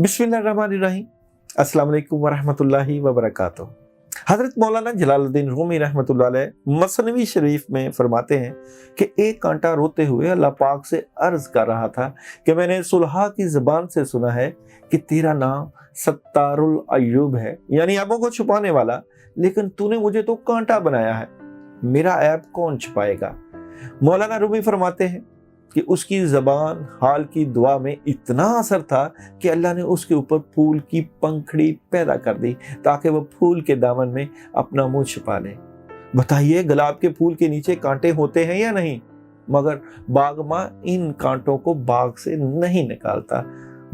बिस्मिल्लाहिर्रहमानिर्रहीम। अस्सलाम वालेकुम वरहमतुल्लाहि वबरकातुहू। हज़रत मौलाना जलालुद्दीन रूमी रहमतुल्लाह अलैह मसनवी शरीफ में फरमाते हैं कि एक कांटा रोते हुए अल्लाह पाक से अर्ज़ कर रहा था कि मैंने सुलहा की ज़बान से सुना है कि तेरा नाम सत्तारुल अय्यूब है, यानी ऐबों को छुपाने वाला, लेकिन तूने मुझे तो कांटा बनाया है, मेरा ऐब कौन छुपाएगा। मौलाना रूमी फरमाते हैं कि उसकी ज़बान हाल की दुआ में इतना असर था कि अल्लाह ने उसके ऊपर फूल की पंखड़ी पैदा कर दी ताकि वह फूल के दामन में अपना मुंह छुपा ले। बताइए, गुलाब के फूल के नीचे कांटे होते हैं या नहीं? मगर बागमां इन कांटों को बाग से नहीं निकालता।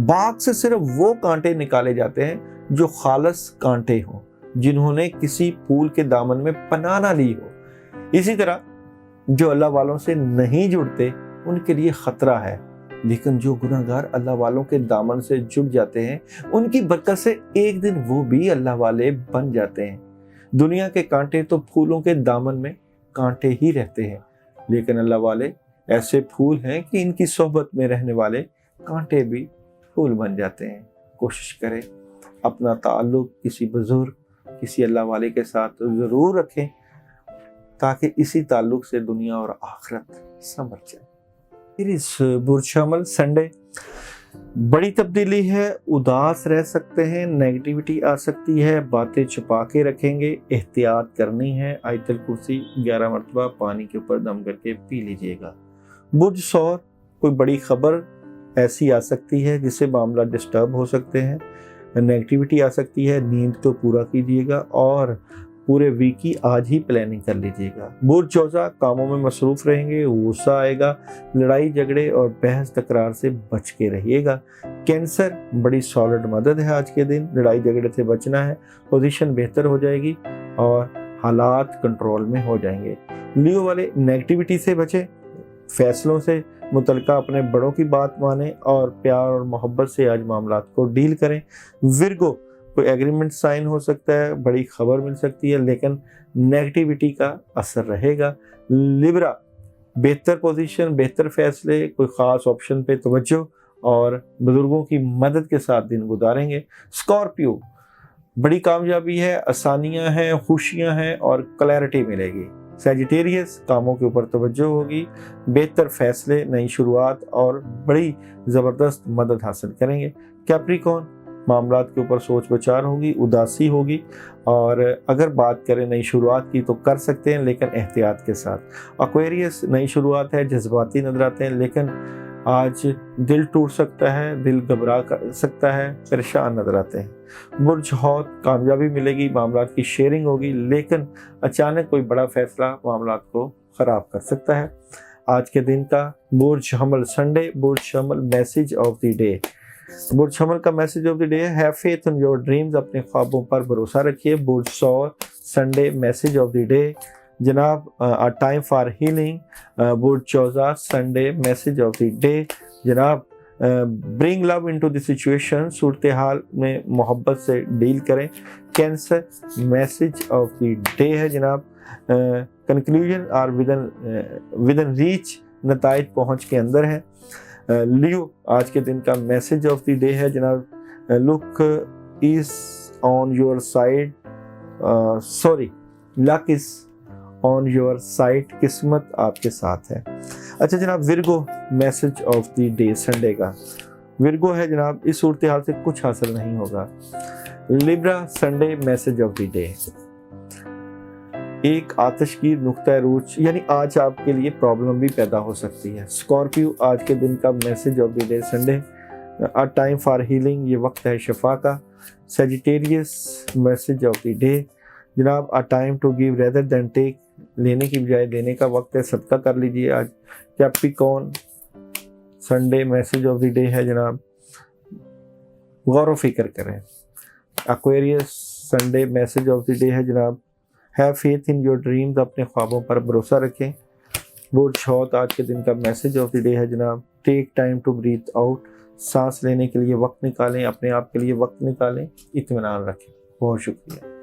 बाग से सिर्फ वो कांटे निकाले जाते हैं जो खालस कांटे हों, जिन्होंने किसी फूल के दामन में पनाह ना ली हो। इसी तरह जो अल्लाह वालों से नहीं जुड़ते उनके लिए खतरा है, लेकिन जो गुनाहगार अल्लाह वालों के दामन से जुड़ जाते हैं उनकी बरकत से एक दिन वो भी अल्लाह वाले बन जाते हैं। दुनिया के कांटे तो फूलों के दामन में कांटे ही रहते हैं, लेकिन अल्लाह वाले ऐसे फूल हैं कि इनकी सोहबत में रहने वाले कांटे भी फूल बन जाते हैं। कोशिश करें अपना ताल्लुक किसी बुजुर्ग, किसी अल्लाह वाले के साथ ज़रूर रखें, ताकि इसी ताल्लुक से दुनिया और आखिरत संभल जाए। फिर इस बुर्ज अमल संडे बड़ी तब्दीली है, उदास रह सकते हैं, नेगेटिविटी आ सकती है, बातें छुपा के रखेंगे, एहतियात करनी है। आयतल कुर्सी 11 मरतबा पानी के ऊपर दम करके पी लीजिएगा। बुर्ज सौर, कोई बड़ी खबर ऐसी आ सकती है जिससे मामला डिस्टर्ब हो सकते हैं, नेगेटिविटी आ सकती है। नींद को पूरा कीजिएगा और पूरे वीक की आज ही प्लानिंग कर लीजिएगा। बुर्ज जौज़ा, कामों में मसरूफ रहेंगे, गुस्सा आएगा, लड़ाई झगड़े और बहस तकरार से बच के रहिएगा। कैंसर, बड़ी सॉलिड मदद है आज के दिन, लड़ाई झगड़े से बचना है, पोजीशन बेहतर हो जाएगी और हालात कंट्रोल में हो जाएंगे। लियो वाले, नेगेटिविटी से बचें, फैसलों से मुतलका अपने बड़ों की बात मानें और प्यार और मोहब्बत से आज मामलात को डील करें। विर्गो, कोई एग्रीमेंट साइन हो सकता है, बड़ी खबर मिल सकती है, लेकिन नेगेटिविटी का असर रहेगा। लिब्रा, बेहतर पोजीशन, बेहतर फैसले, कोई ख़ास ऑप्शन पे तवज्जो और बुजुर्गों की मदद के साथ दिन गुजारेंगे। स्कॉर्पियो, बड़ी कामयाबी है, आसानियां हैं, खुशियां हैं और क्लैरिटी मिलेगी। सैजिटेरियस, कामों के ऊपर तवज्जो होगी, बेहतर फैसले, नई शुरुआत और बड़ी ज़बरदस्त मदद हासिल करेंगे। कैप्रिकॉर्न, मामलात के ऊपर सोच विचार होगी, उदासी होगी और अगर बात करें नई शुरुआत की तो कर सकते हैं, लेकिन एहतियात के साथ। एक्वेरियस, नई शुरुआत है, जज्बाती नजर आते हैं, लेकिन आज दिल टूट सकता है, दिल घबरा सकता है, परेशान नजर आते हैं। बुर्ज हौत, कामयाबी मिलेगी, मामलात की शेयरिंग होगी, लेकिन अचानक कोई बड़ा फैसला मामलात को ख़राब कर सकता है। आज के दिन का बुर्ज हमल संडे, बुर्ज हमल मैसेज ऑफ द डे। बुर्ज हमल का मैसेज ऑफ द डे है, have faith in your dreams, अपने ख्वाबों पर भरोसा रखिए। बुर्ज सौर Sunday message of the day जनाब, अ टाइम फॉर हीलिंग। बुर्ज चौज़ा Sunday message of the day जनाब, bring love into the situation, सूरत हाल में मोहब्बत से डील करें। Cancer, message of the day है जनाब, कंक्लूजन आर विदन रीच, नताइज पहुँच के अंदर है। लियो, आज के दिन का मैसेज ऑफ द डे है जनाब, look is on your side, sorry luck is on your side, किस्मत आपके साथ है। अच्छा जनाब, Virgo, message of the day Sunday का विर्गो है जनाब, इस सूरत हाल से कुछ हासिल नहीं होगा। Libra Sunday message of the day, एक आतिशगीर नुक्ता रूज, यानी आज आपके लिए प्रॉब्लम भी पैदा हो सकती है। स्कॉर्पियो, आज के दिन का message of the day Sunday, a time for healing, ये वक्त है शफा का। Sagittarius, message of the day जनाब, a time to give rather than take, लेने की बजाय देने का वक्त है, सदका कर लीजिए आज। Capricorn Sunday message of the day है जनाब, गौर व फिक्र करें। Aquarius Sunday message of the day है जनाब, have faith in your dreams, अपने ख्वाबों पर भरोसा रखें। बुर्ज हौत, आज के दिन का मैसेज ऑफ द डे है जनाब, take time to breathe out, सांस लेने के लिए वक्त निकालें, अपने आप के लिए वक्त निकालें, इत्मीनान रखें। बहुत शुक्रिया।